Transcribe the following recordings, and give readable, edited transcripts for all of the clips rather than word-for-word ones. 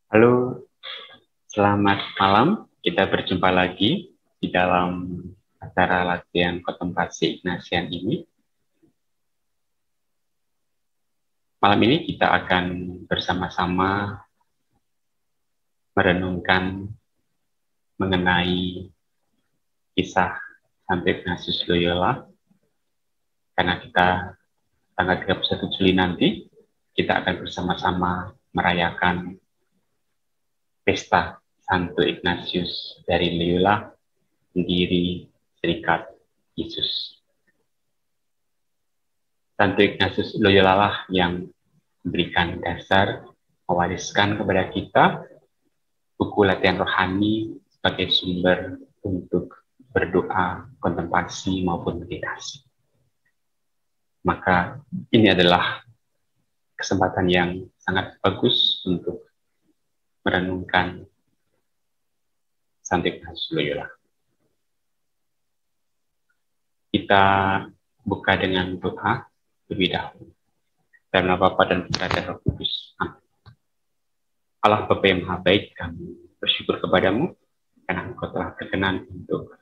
Halo, selamat malam. Kita berjumpa lagi di dalam acara latihan kontemplasi Ignatian ini. Malam ini kita akan bersama-sama merenungkan mengenai kisah Santo Ignatius Loyola. Karena kita tanggal 31 Juli nanti, kita akan bersama-sama merayakan pesta Santo Ignatius dari Loyola, pendiri Serikat Yesus. Santo Ignatius Loyola lah yang memberikan dasar, mewariskan kepada kita buku latihan rohani sebagai sumber untuk berdoa, kontemplasi maupun meditasi. Maka ini adalah kesempatan yang sangat bagus untuk merenungkan Santo Ignatius Loyola. Kita buka dengan doa lebih dahulu. Dalam nama Bapa dan Putra dan Roh Kudus. Amin. Allah Bapa yang Maha Baik, kami bersyukur kepadamu karena Engkau telah berkenan untuk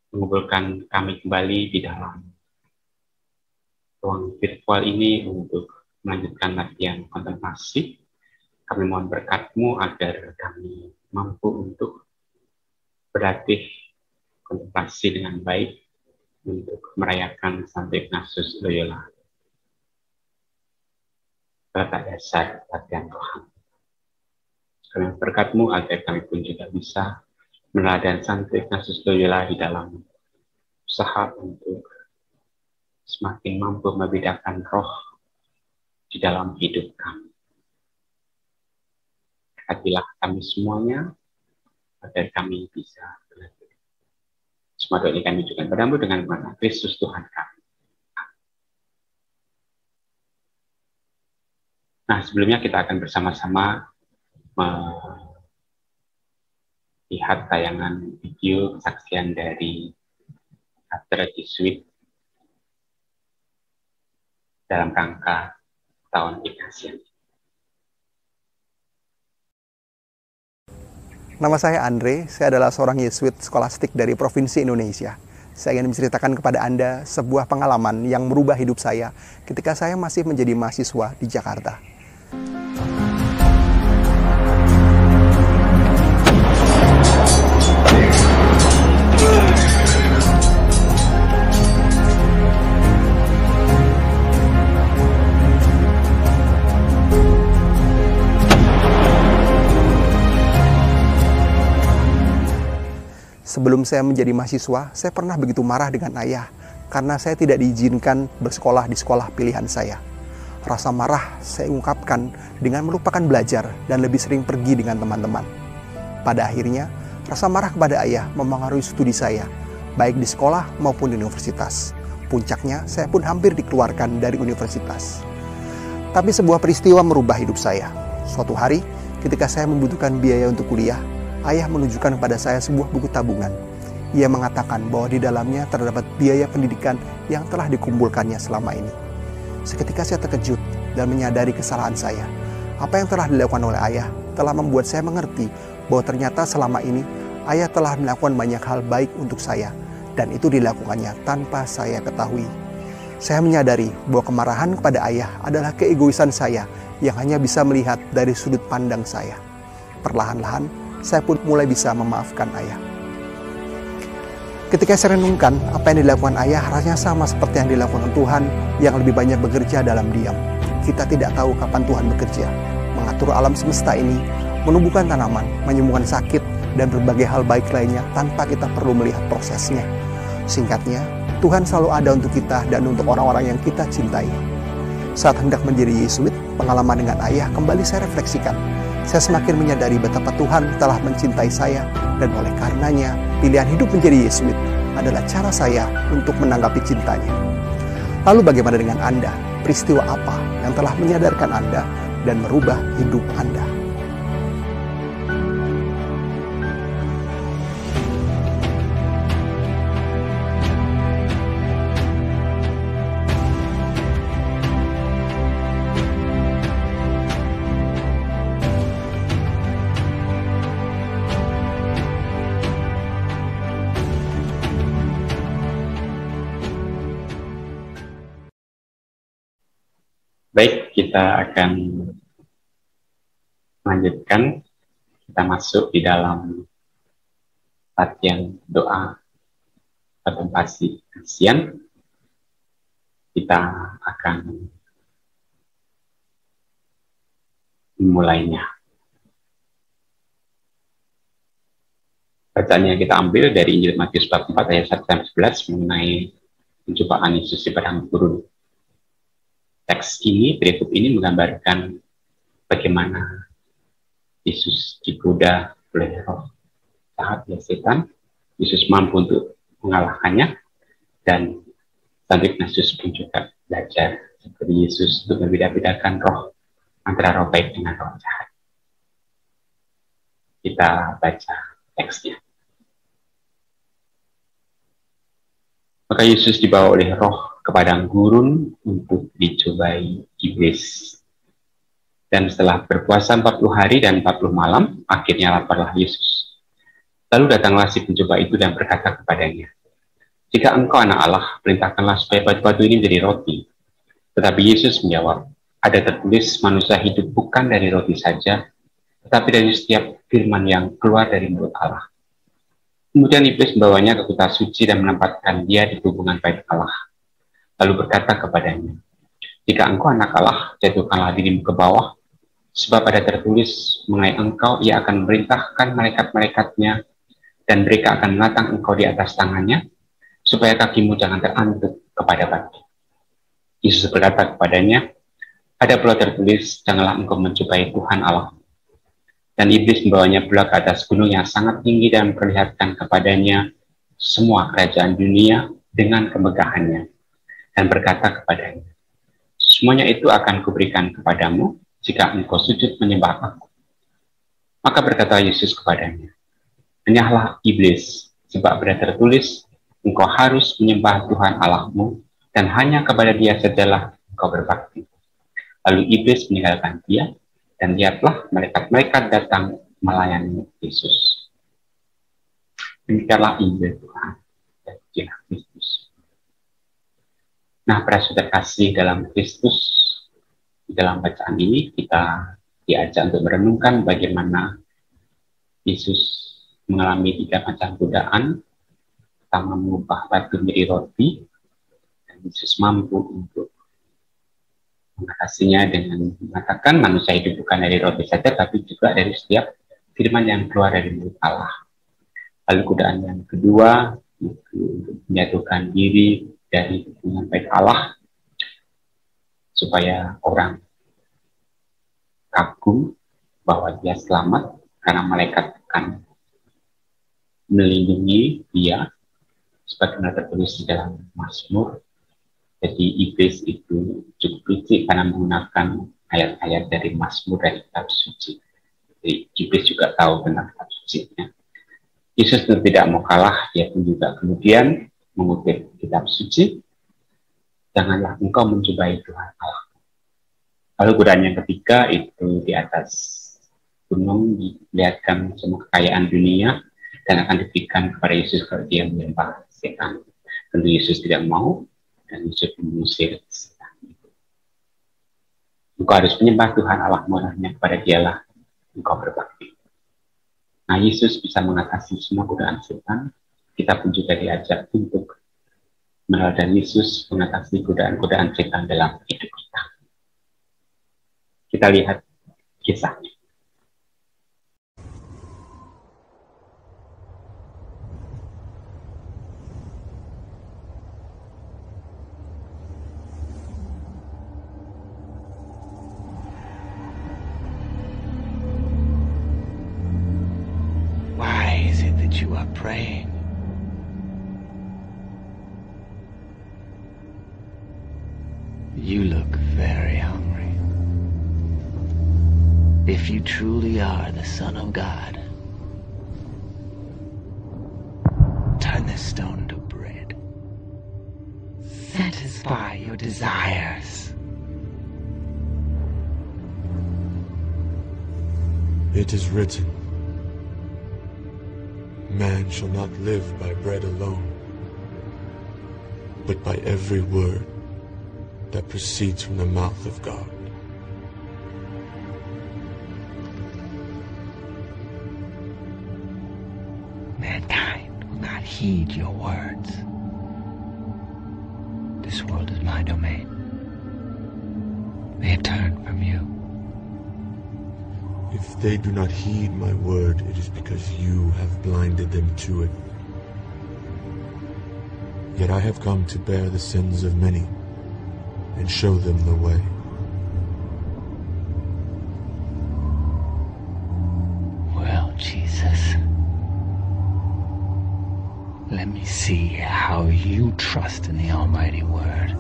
mengumpulkan kami kembali di dalam ruang virtual ini untuk melanjutkan latihan kontemplasi. Kami mohon berkat-Mu agar kami mampu untuk berlatih kontemplasi dengan baik untuk merayakan Santo Ignatius Loyola. Letak dasar latihan rohani. Kami berkat-Mu agar kami pun juga bisa meneladani Santo Ignatius Loyola di dalam usaha untuk semakin mampu membedakan roh di dalam hidup kami. Berkatilah kami semuanya agar kami bisa belajar. Semua doa ini kami juga padamu dengan nama Kristus Tuhan kami. Nah, sebelumnya kita akan bersama-sama melihat tayangan video kesaksian dari Katedral Jesuit dalam rangka tahun Ignatian. Nama saya Andre, saya adalah seorang Yesuit skolastik dari Provinsi Indonesia. Saya ingin menceritakan kepada Anda sebuah pengalaman yang merubah hidup saya ketika saya masih menjadi mahasiswa di Jakarta. Sebelum saya menjadi mahasiswa, saya pernah begitu marah dengan ayah karena saya tidak diizinkan bersekolah di sekolah pilihan saya. Rasa marah saya ungkapkan dengan melupakan belajar dan lebih sering pergi dengan teman-teman. Pada akhirnya, rasa marah kepada ayah memengaruhi studi saya, baik di sekolah maupun di universitas. Puncaknya, saya pun hampir dikeluarkan dari universitas. Tapi sebuah peristiwa merubah hidup saya. Suatu hari, ketika saya membutuhkan biaya untuk kuliah, ayah menunjukkan kepada saya sebuah buku tabungan. Ia mengatakan bahwa di dalamnya terdapat biaya pendidikan yang telah dikumpulkannya selama ini. Seketika saya terkejut dan menyadari kesalahan saya. Apa yang telah dilakukan oleh ayah telah membuat saya mengerti bahwa ternyata selama ini ayah telah melakukan banyak hal baik untuk saya, dan itu dilakukannya tanpa saya ketahui. Saya menyadari bahwa kemarahan kepada ayah adalah keegoisan saya yang hanya bisa melihat dari sudut pandang saya. Perlahan-lahan, saya pun mulai bisa memaafkan ayah. Ketika saya renungkan apa yang dilakukan ayah, rasanya sama seperti yang dilakukan Tuhan yang lebih banyak bekerja dalam diam. Kita tidak tahu kapan Tuhan bekerja, mengatur alam semesta ini, menumbuhkan tanaman, menyembuhkan sakit, dan berbagai hal baik lainnya tanpa kita perlu melihat prosesnya. Singkatnya, Tuhan selalu ada untuk kita dan untuk orang-orang yang kita cintai. Saat hendak menjadi Yesuit, pengalaman dengan ayah kembali saya refleksikan. Saya semakin menyadari betapa Tuhan telah mencintai saya, dan oleh karenanya pilihan hidup menjadi Yesuit adalah cara saya untuk menanggapi cintanya. Lalu bagaimana dengan Anda? Peristiwa apa yang telah menyadarkan Anda dan merubah hidup Anda? kita akan melanjutkan. Kita masuk di dalam latihan doa kontemplasi Kasian. Kita akan memulainya. Bacaan yang kita ambil dari Injil Matius bab 4 ayat 1-11 mengenai pencobaan Yesus di padang gurun. Teks ini, berikut ini menggambarkan bagaimana Yesus digoda oleh roh jahat ya setan. Yesus mampu untuk mengalahkannya, dan Santo Ignatius pun juga belajar seperti Yesus untuk membeda-bedakan roh antara roh baik dengan roh jahat. Kita baca teksnya. Maka Yesus dibawa oleh roh ke padang gurun untuk dicobai iblis. Dan setelah berpuasa 40 hari dan 40 malam, akhirnya laparlah Yesus. Lalu datanglah si pencoba itu dan berkata kepadanya, "Jika engkau anak Allah, perintahkanlah supaya batu-batu ini menjadi roti." Tetapi Yesus menjawab, "Ada tertulis, manusia hidup bukan dari roti saja, tetapi dari setiap firman yang keluar dari mulut Allah." Kemudian iblis membawanya ke kota suci dan menempatkan dia di hubungan bait Allah. Lalu berkata kepadanya, "Jika engkau anak Allah, jatuhkanlah dirimu ke bawah, sebab ada tertulis mengenai engkau, ia akan memerintahkan malaikat-malaikatnya, dan mereka akan menatang engkau di atas tangannya, supaya kakimu jangan terantuk kepada batu." Yesus berkata kepadanya, "Ada pula tertulis, janganlah engkau mencobai Tuhan Allah." Dan iblis membawanya pula ke atas gunung yang sangat tinggi dan memperlihatkan kepadanya semua kerajaan dunia dengan kemegahannya, dan berkata kepadanya, "Semuanya itu akan kuberikan kepadamu jika engkau sujud menyembah aku." Maka berkata Yesus kepadanya, "Enyahlah iblis, sebab ada tertulis, engkau harus menyembah Tuhan Allahmu, dan hanya kepada Dia sajalah engkau berbakti." Lalu iblis meninggalkan dia, dan lihatlah malaikat-malaikat datang melayani Yesus. Demikianlah Injil Tuhan dan Injil Kristus. Nah, para saudara kasih dalam Kristus, di dalam bacaan ini kita diajak untuk merenungkan bagaimana Yesus mengalami 3 macam godaan. Pertama, mengubah batu menjadi roti, dan Yesus mampu untuk mengatasinya dengan mengatakan manusia hidup bukan dari roti saja, tapi juga dari setiap firman yang keluar dari mulut Allah. Lalu godaan yang kedua itu untuk menyatukan diri dari hubungan baik Allah, supaya orang kagum bahwa dia selamat karena malaikat akan melindungi dia, sebagaimana tertulis di dalam Mazmur. Jadi iblis itu cukup licik karena menggunakan ayat-ayat dari Mazmur dari kitab suci. Jadi iblis juga tahu tentang kitab suci-nya. Yesus tidak mau kalah, dia pun juga kemudian mengutip kitab suci, "Janganlah engkau mencobai Tuhan Allah." Lalu godaan yang ketiga itu di atas gunung dilihatkan semua kekayaan dunia dan akan diberikan kepada Yesus kalau dia menyembah setan. Tentu Yesus tidak mau, dan Yesus mengusir setan itu. Engkau harus menyembah Tuhan Allahmu, hanya kepada Dialah engkau berbakti. Nah, Yesus bisa mengatasi semua godaan setan. Kita pun juga diajak untuk meneladani Yesus mengatasi godaan-godaan setan dalam hidup kita. Kita lihat kisahnya. Why is it that you are praying? You look very hungry. If you truly are the Son of God, turn this stone to bread. Satisfy your desires. It is written, "Man shall not live by bread alone, but by every word that proceeds from the mouth of God." heed your words. This world is my domain. They have turned from you. If they do not heed my word, it is because you have blinded them to it. Yet I have come to bear the sins of many and show them the way. Well, Jesus, let me see how you trust in the Almighty Word.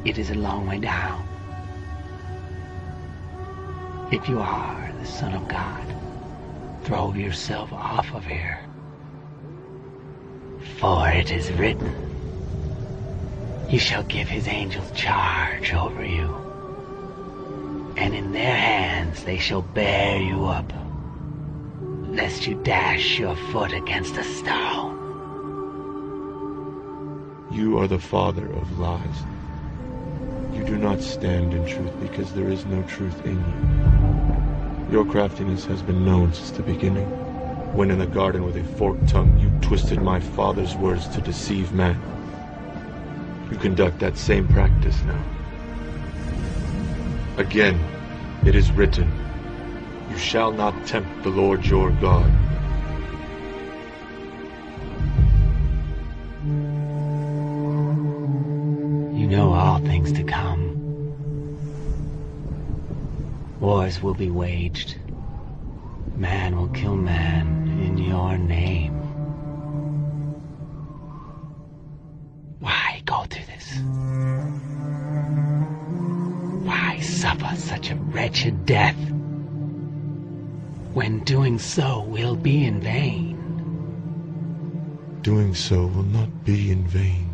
It is a long way down. If you are the Son of God, throw yourself off of here. For it is written, "He shall give his angels charge over you, and in their hands they shall bear you up, lest you dash your foot against a stone." You are the father of lies. You do not stand in truth because there is no truth in you. Your craftiness has been known since the beginning, when in the garden with a forked tongue you twisted my father's words to deceive man. You conduct that same practice now. Again, it is written, "You shall not tempt the Lord your God." You know all things to come. Wars will be waged. Man will kill man in your name. Why go through this? Why suffer such a wretched death, when doing so will be in vain? Doing so will not be in vain,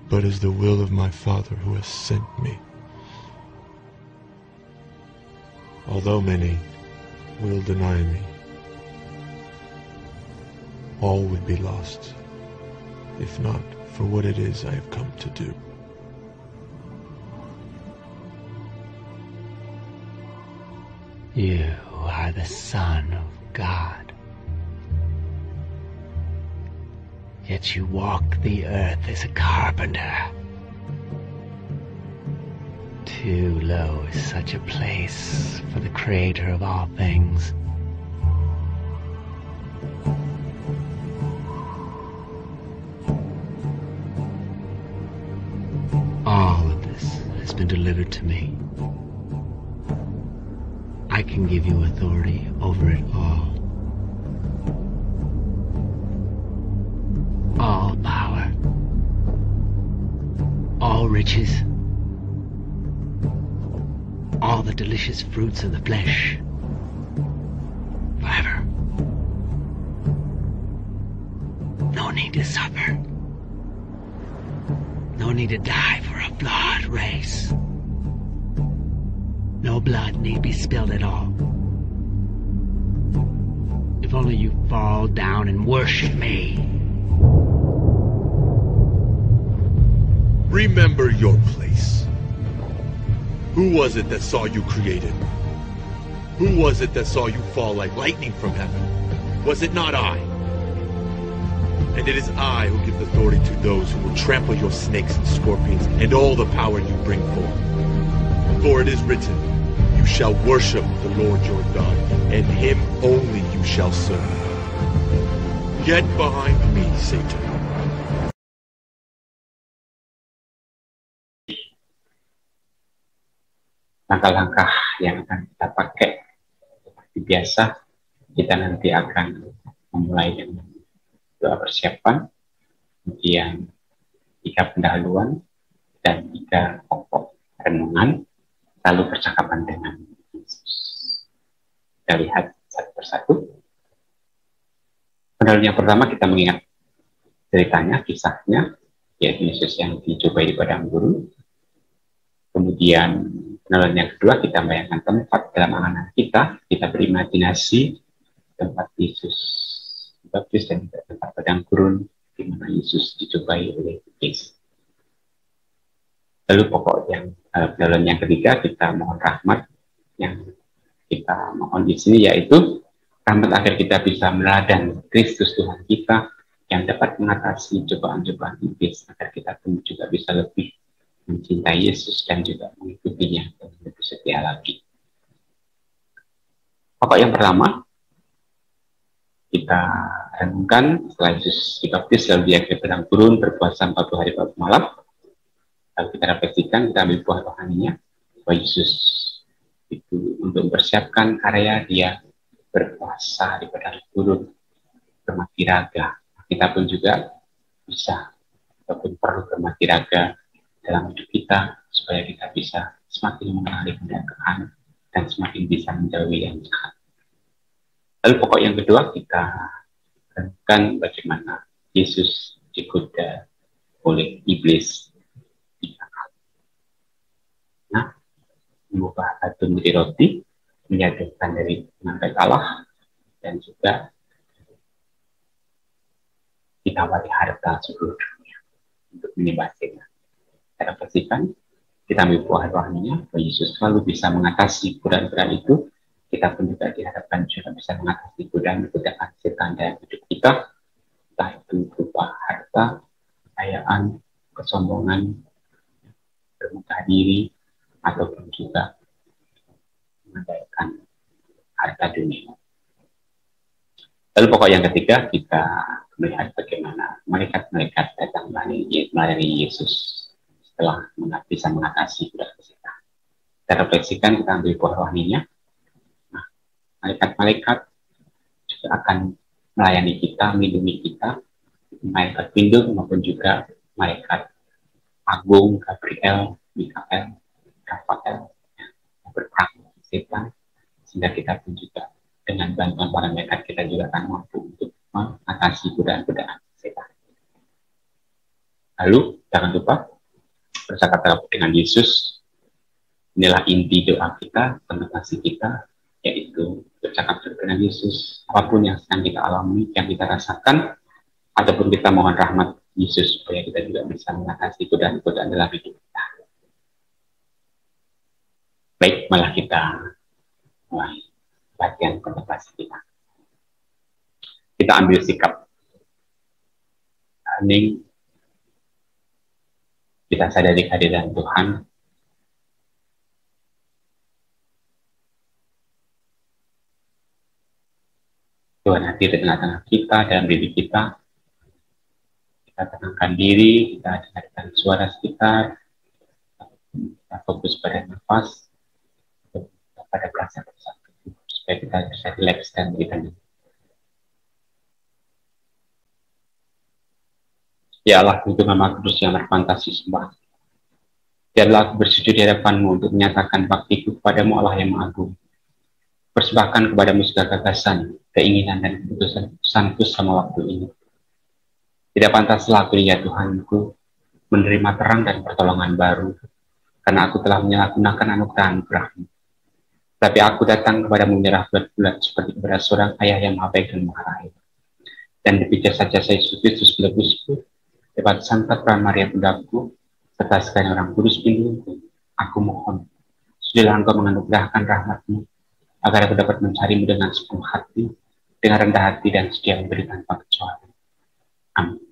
but is the will of my Father who has sent me. Although many will deny me, all would be lost, if not for what it is I have come to do. You are the Son of God. Yet you walk the earth as a carpenter. Too low is such a place for the Creator of all things. All of this has been delivered to me. I can give you authority over it all. All power. All riches. All the delicious fruits of the flesh. Forever. No need to suffer. No need to die for a flawed race. No blood need be spilled at all. If only you fall down and worship me. Remember your place. Who was it that saw you created? Who was it that saw you fall like lightning from heaven? Was it not I? And it is I who give authority to those who will trample your snakes and scorpions and all the power you bring forth. For it is written, "You shall worship the Lord your God, and him only you shall serve." Get behind me, Satan. Langkah-langkah yang akan kita pakai seperti biasa, kita nanti akan memulai dengan doa persiapan, kemudian 3 pendahuluan dan 3 pokok renungan, lalu percakapan dengan Yesus. Kita lihat satu persatu. Pendahuluan yang pertama kita mengingat ceritanya, kisahnya, yaitu Yesus yang dicobai di padang gurun. Kemudian pendahuluan yang kedua kita membayangkan tempat dalam angan kita berimajinasi tempat Yesus dibaptis dan tempat padang gurun di mana Yesus dicobai oleh iblis. Lalu pokok yang Dalam yang ketiga kita mohon rahmat. Yang kita mohon di sini yaitu rahmat agar kita bisa meladan Kristus Tuhan kita yang dapat mengatasi cobaan-cobaan iblis, agar kita pun juga bisa lebih mencintai Yesus dan juga mengikutinya dan lebih setia lagi. Pokok yang pertama, kita renungkan setelah Yesus dibaptis lalu dia ke padang gurun berpuasa 40 hari 40 malam. Lalu kita refleksikan, kita ambil buah rohaninya bahwa Yesus itu untuk mempersiapkan karya dia berpuasa di padang gurun bermati raga. Kita pun juga bisa ataupun perlu bermati raga dalam hidup kita supaya kita bisa semakin mengenali kebenaran dan semakin bisa menjauhi yang jahat. Lalu pokok yang kedua, kita renungkan bagaimana Yesus digoda oleh iblis. Nah, mengubah batu menjadi roti, menjatuhkan dari menangkai Allah, dan juga ditawari harta seluruh dunia untuk menyembahnya. Kita pastikan, kita ambil buah rohaninya, bahwa Yesus selalu bisa mengatasi godaan-godaan itu. Kita pun juga diharapkan juga bisa mengatasi godaan-godaan setan dalam hidup kita, entah itu berupa harta, kekayaan, kesombongan, bermuka diri, ataupun juga mengandalkan harta dunia. Lalu pokok yang ketiga, kita melihat bagaimana malaikat-malaikat datang melayani Yesus setelah bisa mengatasi godaan setan. Kita refleksikan, kita ambil buah rohaninya. Nah, malaikat-malaikat juga akan melayani kita, melindungi kita, malaikat pelindung maupun juga malaikat agung, Gabriel, Mikael, Rafael, yang berperang setan, sehingga kita pun juga dengan bantuan para malaikat kita juga akan mampu untuk mengatasi godaan-godaan setan. Lalu jangan lupa bercakap-cakap dengan Yesus. Inilah inti doa kita, kontemplasi kita, yaitu bercakap dengan Yesus. Apapun yang sedang kita alami, yang kita rasakan, ataupun kita mohon rahmat Yesus supaya kita juga bisa mengatasi godaan-godaan dalam hidup kita. Baik, malah kita mulai latihan kontemplasi kita. Kita ambil sikap hening. Kita sadari kehadiran Tuhan. Tuhan hadir di tengah-tengah kita, dalam diri kita. Kita tenangkan diri, kita dengarkan suara sekitar, kita fokus pada nafas, pada perasaan bersatu, supaya kita bisa relax dan bertenang. Ya Allah, untuk nama kudus yang terfantasi sembah. Biarlah aku bersujud di hadapanmu untuk menyatakan baktiku kepadamu Allah yang agung. Persembahkan kepadamu segala gagasan, keinginan dan keputusan-keputusanku sama waktu ini. Tidak pantaslah aku ya Tuhanku menerima terang dan pertolongan baru, karena aku telah menyalahgunakan anugerah-Mu. Tapi aku datang kepadamu menyerah bulat-bulat seperti kepada seorang ayah yang maha baik dan maha rahim. Dan dipijak saja saya Yesus Kristus menebusku, lewat Santa Maria Bundaku, serta sekalian orang kudus pelindungku. Aku mohon, sudahlah Engkau menganugerahkan rahmat-Mu, agar aku dapat mencarimu dengan sepenuh hati, dengan rendah hati dan sedia memberi tanpa kecuali. Amin.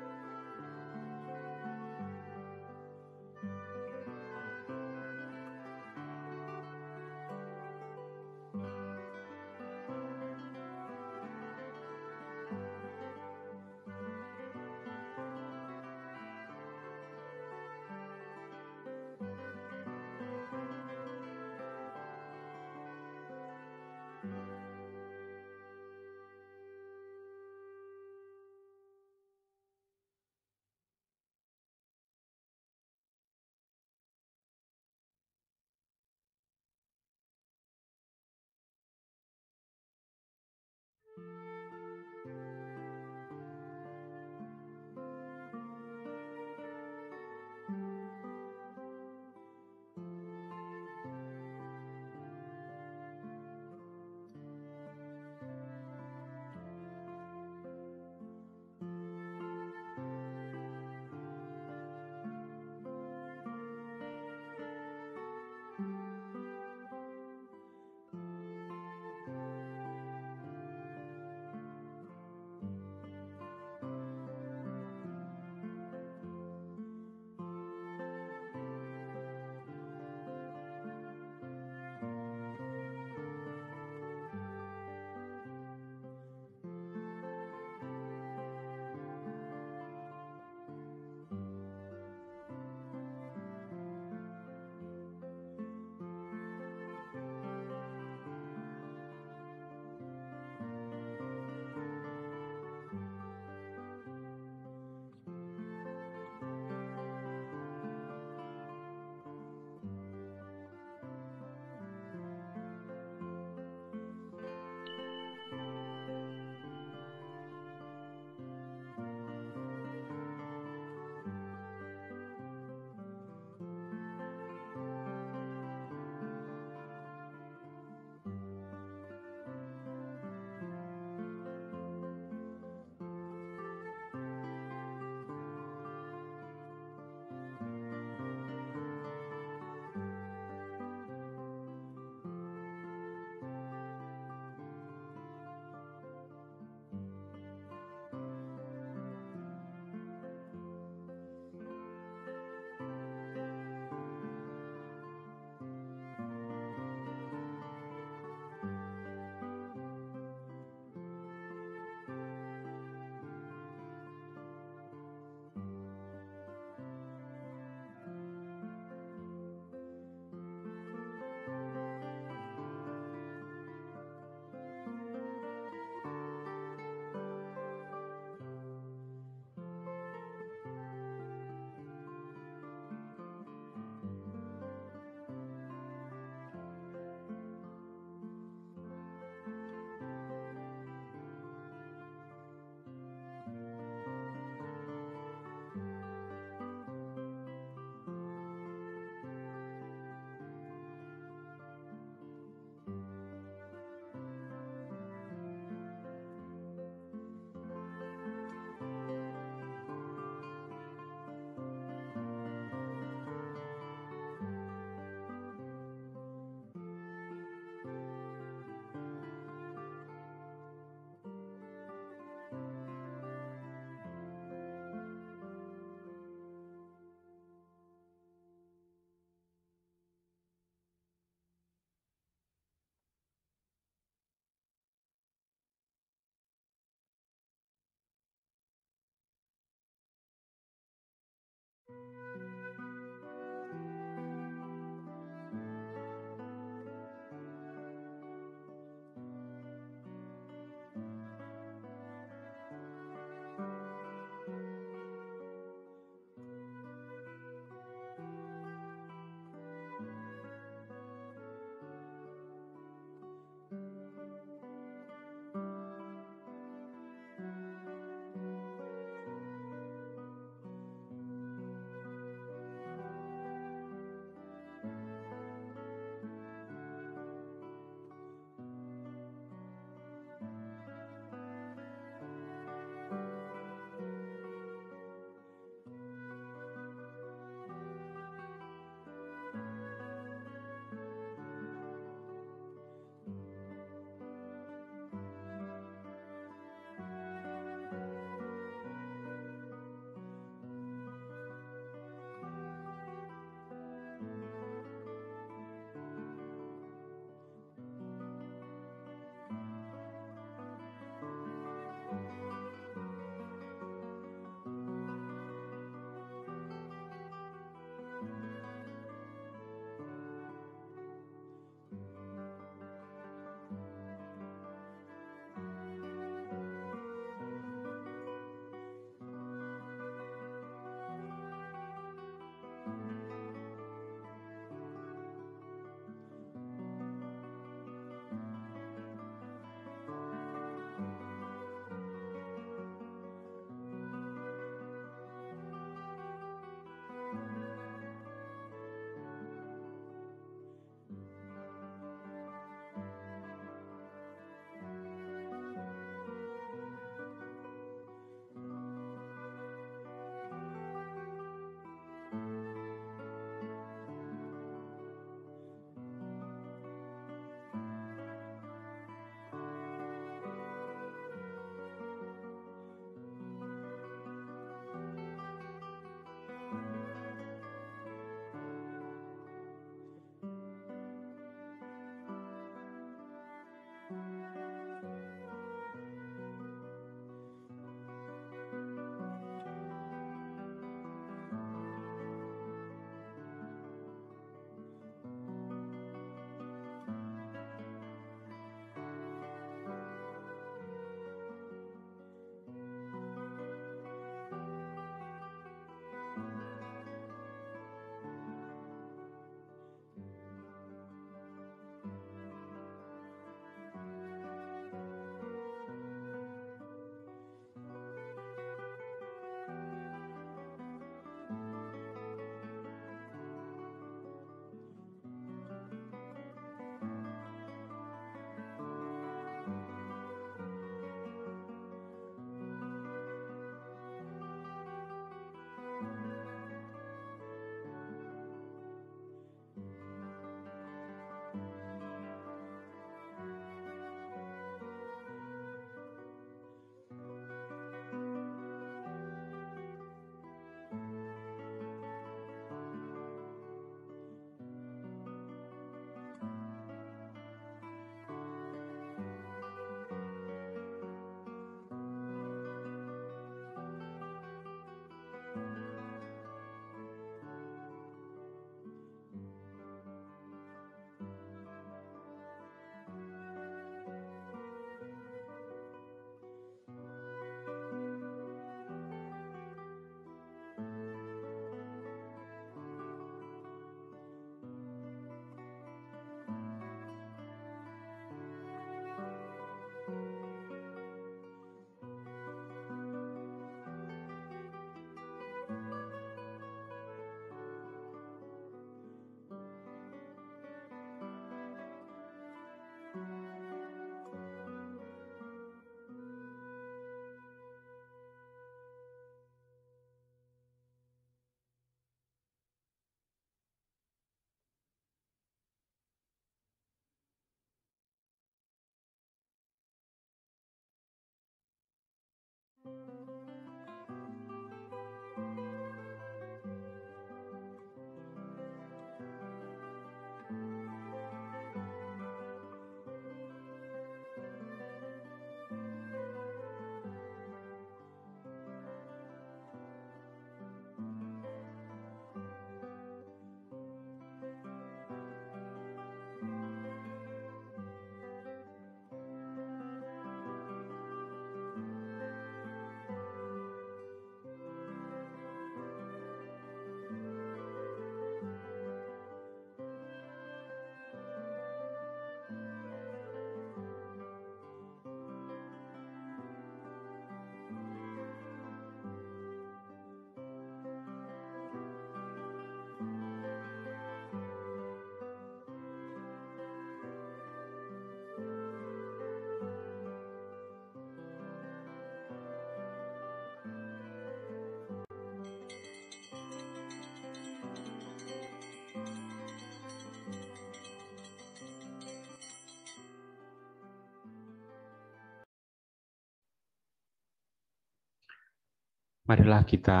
Marilah kita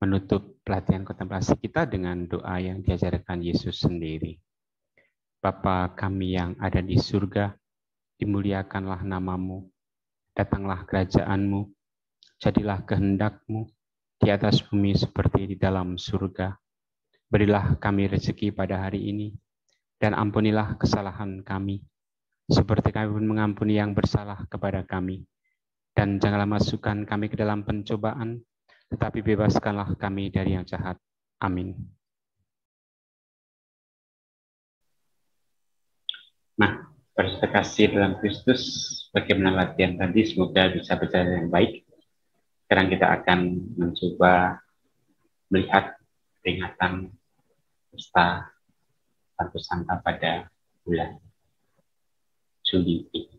menutup pelatihan kontemplasi kita dengan doa yang diajarkan Yesus sendiri. Bapa kami yang ada di surga, dimuliakanlah namamu, datanglah kerajaan-Mu, jadilah kehendak-Mu di atas bumi seperti di dalam surga. Berilah kami rezeki pada hari ini, dan ampunilah kesalahan kami, seperti kami pun mengampuni yang bersalah kepada kami. Dan janganlah masukkan kami ke dalam pencobaan, tetapi bebaskanlah kami dari yang jahat. Amin. Nah, perspekasi dalam Kristus, bagaimana latihan tadi, semoga bisa berjalan dengan baik. Sekarang kita akan mencoba melihat peringatan pesta Santo Santa pada bulan Juli ini.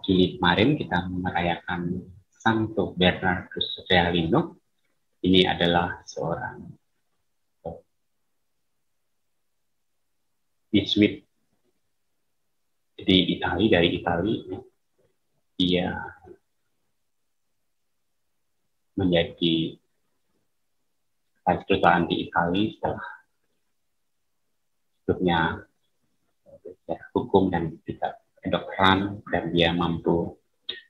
Juli kemarin kita merayakan Santo Bernardus Realino. Ini adalah seorang Yesuit dari Italia. Dia menjadi kedutaan di Italia setelah sebelumnya hukum dan juga kedokteran, dan dia mampu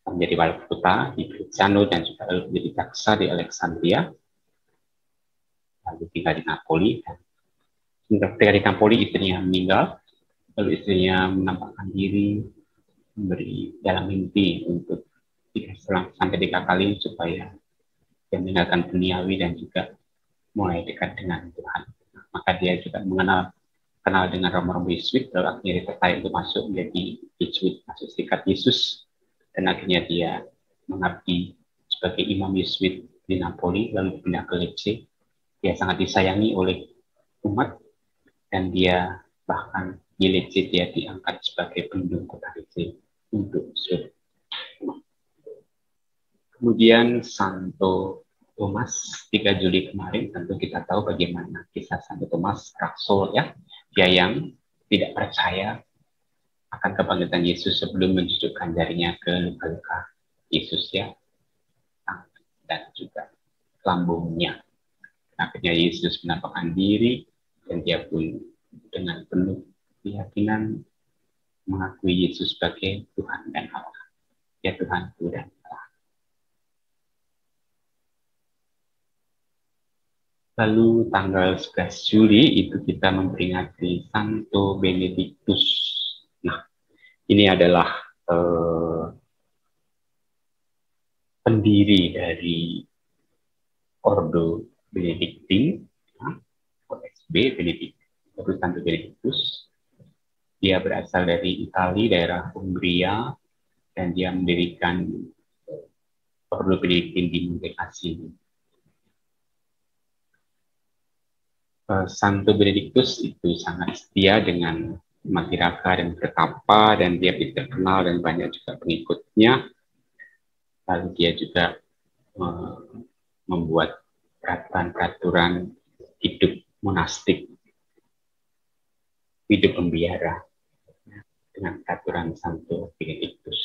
menjadi wali kota di Brizzano dan juga menjadi jaksa di Alexandria, lalu tinggal di Napoli. Dan ketika di Napoli istrinya meninggal, lalu istrinya menampakkan diri, memberi dalam mimpi untuk sampai 3 kali supaya dia meninggalkan duniawi dan juga mulai dekat dengan Tuhan. Maka dia juga kenal dengan Romo Yesuit, lalu akhirnya dia tertarik untuk masuk menjadi Yesuit, masuk serikat Yesus, dan akhirnya dia mengabdi sebagai imam Yesuit di Napoli, lalu pindah ke Lecce. Dia sangat disayangi oleh umat, dan dia bahkan di Lecce dia diangkat sebagai penduduk kota Lecce untuk surga. Kemudian Santo Thomas 3 Juli kemarin, tentu kita tahu bagaimana kisah Santo Thomas Rasul, ya. Dia yang tidak percaya akan kebangkitan Yesus sebelum menunjukkan jarinya ke luka-luka Yesus, ya, dan juga lambungnya. Akhirnya Yesus menampakkan diri, dan dia pun dengan penuh keyakinan mengakui Yesus sebagai Tuhan dan Allah. Ya, Tuhanku dan Allah. Lalu tanggal 11 Juli itu kita memperingati Santo Benedictus. Nah, ini adalah pendiri dari Ordo Benedictine, OSB Benedictus, Santo Benedictus. Dia berasal dari Italia, daerah Umbria, dan dia mendirikan Ordo Benedictine di Monte Cassino. Santo Benedictus itu sangat setia dengan mati raka dan bertapa, dan dia tidak terkenal dan banyak juga pengikutnya. Lalu dia juga membuat peraturan-peraturan hidup monastik, hidup pembiara, dengan peraturan Santo Benedictus.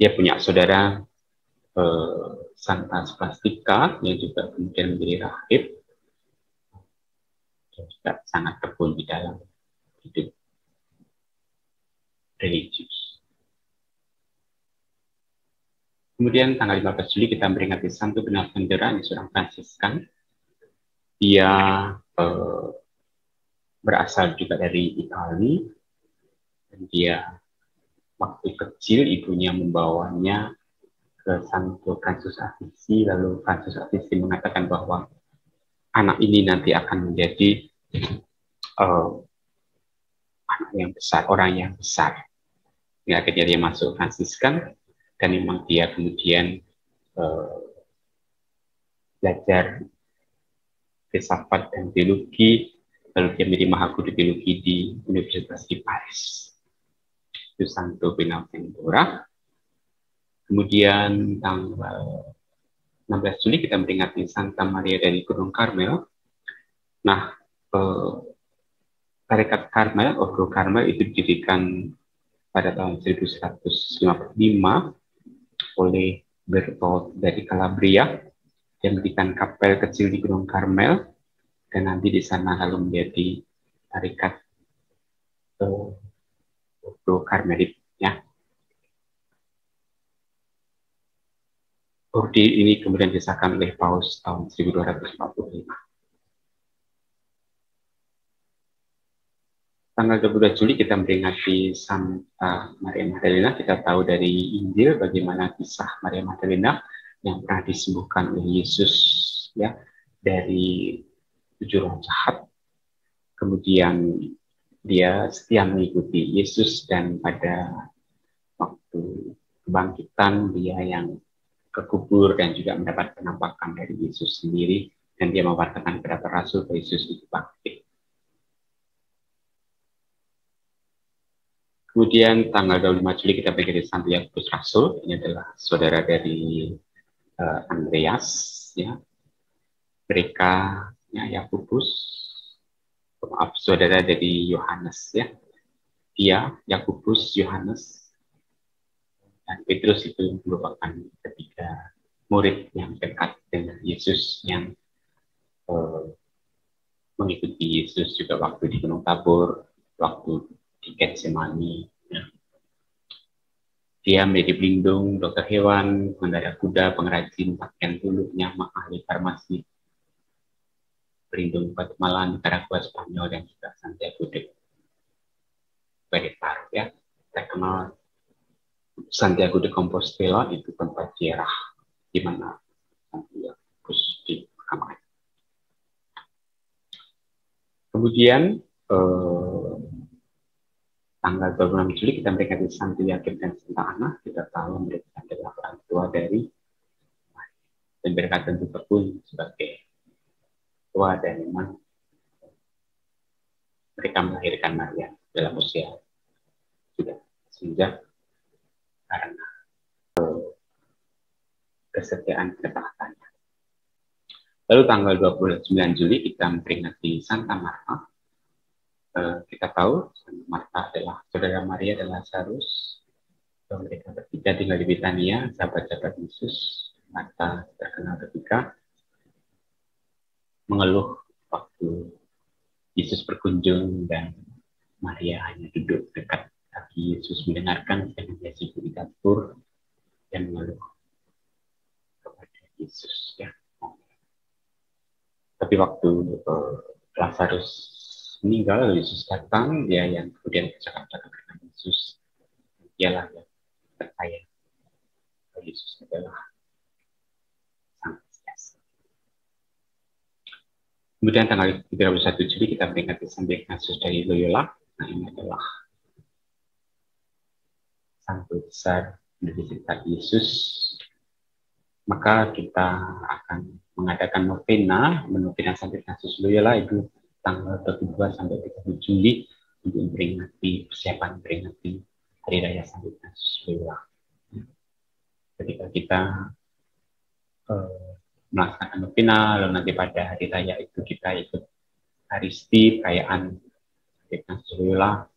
Dia punya saudara Santa Scholastica yang juga kemudian menjadi rahib, dan juga sangat tekun di dalam hidup religius. Kemudian tanggal 15 Juli kita memperingati Santo Bonaventura, seorang Fransiskan. Dia berasal juga dari Italia, dan dia waktu kecil ibunya membawanya ke Santo Francis Assisi, lalu Francis Assisi mengatakan bahwa anak ini nanti akan menjadi anak yang besar, orang yang besar. Ya, akhirnya dia masuk Fransiskan, dan memang dia kemudian belajar filsafat dan teologi, lalu dia menjadi mahaguru teologi di Universitas di Paris. Itu Santo Bonaventura. Kemudian tanggal 16 Juli kita memperingati Santa Maria dari Gunung Karmel. Nah, Tarekat Karmel, Ordo Karmel itu didirikan pada tahun 1155 oleh Bertold dari Calabria. Dia mendirikan kapel kecil di Gunung Karmel, dan nanti di sana lalu menjadi tarekat Ordo Karmelit. Ya. Ordo ini kemudian disahkan oleh Paus tahun 1245. Tanggal 22 Juli kita memperingati Santa Maria Magdalena. Kita tahu dari Injil bagaimana kisah Maria Magdalena yang pernah disembuhkan oleh Yesus, ya, dari 7 roh jahat. Kemudian dia setia mengikuti Yesus, dan pada waktu kebangkitan dia yang kekubur dan juga mendapat penampakan dari Yesus sendiri, dan dia mewartakan kepada para rasul bahwa Yesus itu bangkit. Kemudian tanggal 25 Juli kita peringati Santo Yakobus Rasul. Ini adalah saudara dari Andreas, ya. Mereka, ya, Yakobus, maaf, saudara dari Yohanes, ya. Dia, Yakobus, Yohanes, dan Petrus itu merupakan ketiga murid yang dekat dengan Yesus, yang mengikuti Yesus juga waktu di Gunung Tabor, waktu di Getsemani. Ya. Dia menjadi pelindung, dokter hewan, pengendara kuda, pengrajin pakaian tulu, nyamak, ahli farmasi, pelindung Guatemala, negara kuat Spanyol, dan juga Santiago de Guadalajara. Ya. Terkenal Santiago de Compostela itu tempat ziarah di mana Santiago dimakamkan. Kemudian tanggal 26 Juli kita memperingati Santo Yakub dan Santa Ana. Kita tahu mereka adalah orang tua dari dan mereka tentu pun sebagai tua, dan memang mereka melahirkan Maria dalam usia sudah senja karena kesetiaan ketaatannya. Lalu tanggal 29 Juli kita memperingati Santa Marta. Kita tahu Santa Marta adalah saudara Maria dan Lazarus. Mereka bertiga tinggal di Betania, sahabat-sahabat Yesus. Marta terkenal ketika mengeluh waktu Yesus berkunjung, dan Maria hanya duduk dekat kaki Yesus mendengarkan, dan dia sibuk di dapur dan mengeluh kepada Yesus. Ya. Tapi waktu Lazarus meninggal, Yesus datang, dia yang kemudian bercakap-cakap dengan Yesus. Dialah yang percaya bahwa Yesus adalah Sang Mesias. Kemudian tanggal 31 Juli kita memperingati Santo Ignatius dari Loyola. Nah, ini adalah santo besar dari cerita Yesus. Maka kita akan mengadakan novena Santo Ignatius Loyola itu tanggal 22 sampai 30 Juli untuk persiapan memperingati Hari Raya Santo Ignatius Loyola. Ketika kita melaksanakan novena, lalu nanti pada hari raya itu kita ikut Haristi, perayaan Santo Ignatius Loyola,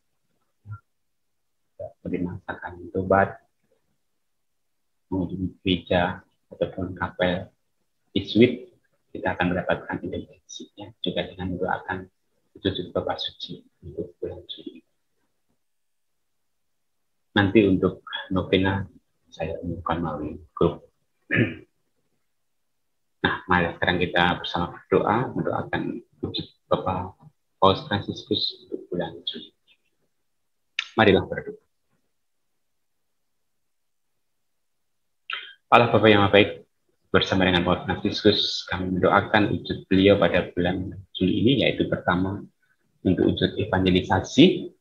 memasakan tobat, mengunjungi gereja ataupun kapel Jesuit, kita akan mendapatkan intensinya juga dengan mendoakan sujud Bapa Suci untuk bulan Juli. Nanti untuk novena saya umumkan melalui grup. Nah, mari sekarang kita bersama berdoa, mendoakan wujud Bapak Paus Fransiskus untuk bulan Juli. Marilah berdoa. Allah Bapa yang baik, bersama dengan Paus Fransiskus, kami mendoakan wujud beliau pada bulan Juli ini, yaitu pertama, untuk wujud evangelisasi.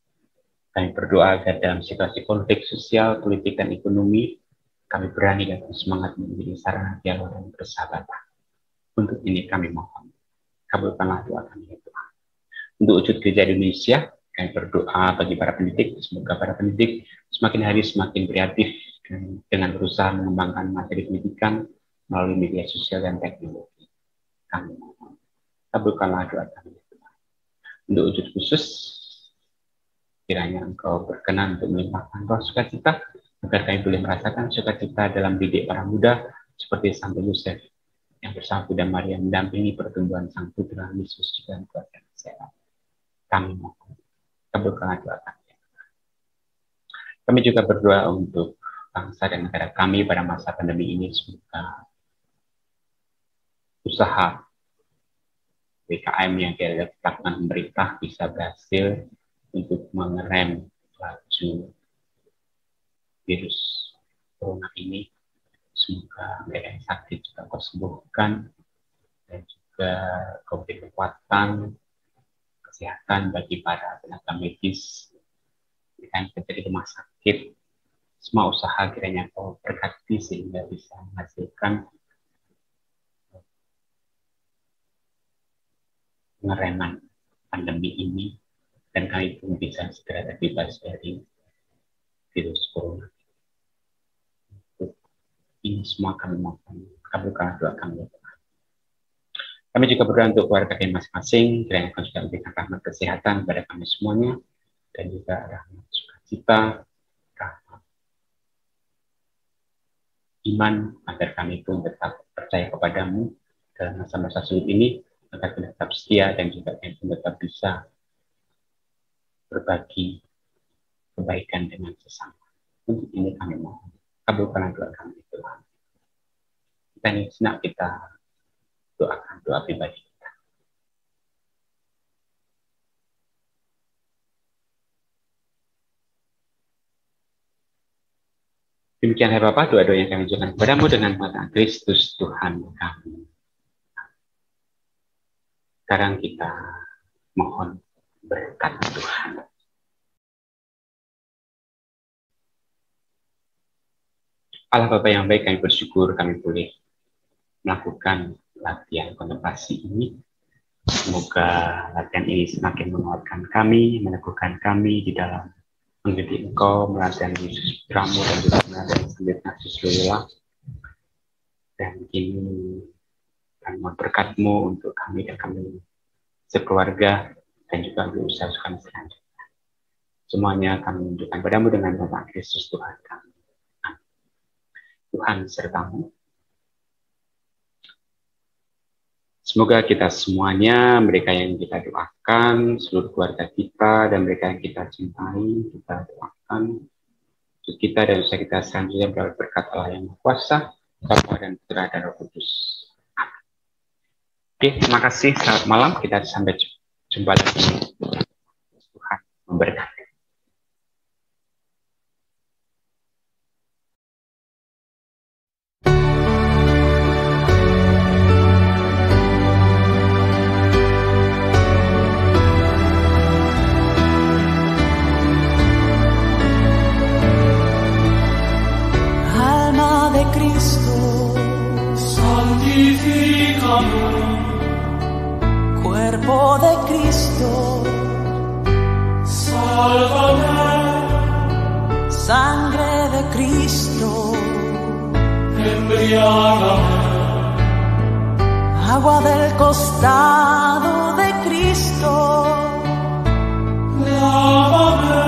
Kami berdoa agar dalam situasi konflik sosial, politik, dan ekonomi, kami berani dan semangat menjadi sarana dialog dan persahabatan. Untuk ini kami mohon, kabulkanlah doa kami ya Tuhan. Untuk wujud gereja Indonesia, kami berdoa bagi para pendidik, semoga para pendidik semakin hari semakin kreatif dengan berusaha mengembangkan materi pendidikan melalui media sosial dan teknologi. Kami mohon, kabulkanlah doa kami ya Tuhan. Untuk wujud khusus, kiranya Engkau berkenan untuk melimpahkan roh sukacita, agar kami boleh merasakan sukacita dalam didik para muda, seperti Santo Yosef, yang bersama Bunda Maria mendampingi pertumbuhan Sang Putra Yesus dan keluarga Israel. Kami mohon, kabulkanlah doa kami. Kami juga berdoa untuk bangsa dan negara kami pada masa pandemi ini, semoga usaha PKM yang dilakukan pemerintah bisa berhasil untuk mengerem laju virus corona ini. Semoga mereka yang sakit juga Kau sembuhkan, dan juga Kau beri kekuatan kesehatan bagi para tenaga medis yang kerja di rumah sakit. Semua usaha kiranya Kau berkati sehingga bisa menghasilkan pengereman pandemi ini, dan kami pun bisa segera terbebas dari virus corona. Ini semua kami mohon, kabulkanlah doa kami. Kami juga berdoa untuk keluarga kami masing-masing, kiranya Kau juga memberikan rahmat kesehatan kepada kami semuanya, dan juga rahmat sukacita, rahmat iman, agar kami pun tetap percaya kepadamu dalam masa-masa sulit ini, agar kami tetap setia dan juga kami pun tetap bisa berbagi kebaikan dengan sesama. Untuk ini kami mohon, kabulkanlah doa kami Tuhan. Dan senak kita doakan doa pribadi kita. Demikian hai Bapa, doa-doa yang kami ajukan kepadamu dengan nama Kristus Tuhan kami. Sekarang kita mohon berkat Tuhan. Allah Bapa yang baik, kami bersyukur kami boleh melakukan latihan kontemplasi ini. Semoga latihan ini semakin menguatkan kami, meneguhkan kami di dalam mengikuti Engkau, meladani Yesus Putramu, dan juga meladani Sang Ignatius Loyola. Dan kini kami mohon berkat-Mu untuk kami dan kami sekeluarga, dan juga untuk usaha kami selanjutnya. Semuanya kami menunjukkan padamu dengan nama Kristus Tuhan kami. Tuhan sertamu. Semoga kita semuanya, mereka yang kita doakan, seluruh keluarga kita, dan mereka yang kita cintai, kita doakan untuk kita dan usaha kita selanjutnya beroleh berkat Allah yang Kuasa, Bapa dan Putra dan Roh Kudus. Oke, terima kasih. Selamat malam. Kita sampai jumpa lagi. Tuhan memberkati. Cuerpo de Cristo, sálvame. Sangre de Cristo, embriágame. Agua del costado de Cristo, lávame.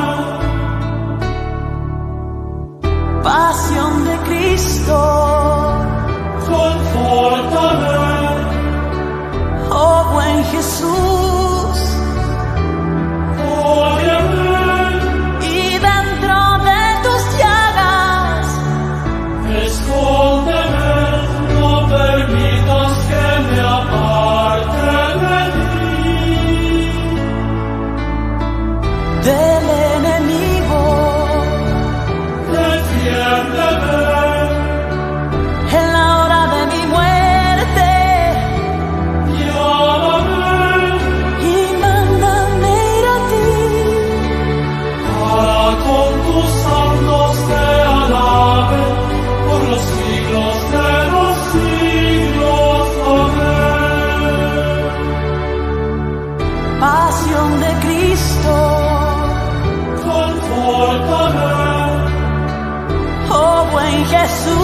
Pasión de Cristo, confórtame. Oh buen Jesús, óyeme, y dentro de tus llagas, escóndeme, no permitas que me aparte de ti, del enemigo, defiéndeme. Pasión de Cristo, confórtame. Oh buen Jesús.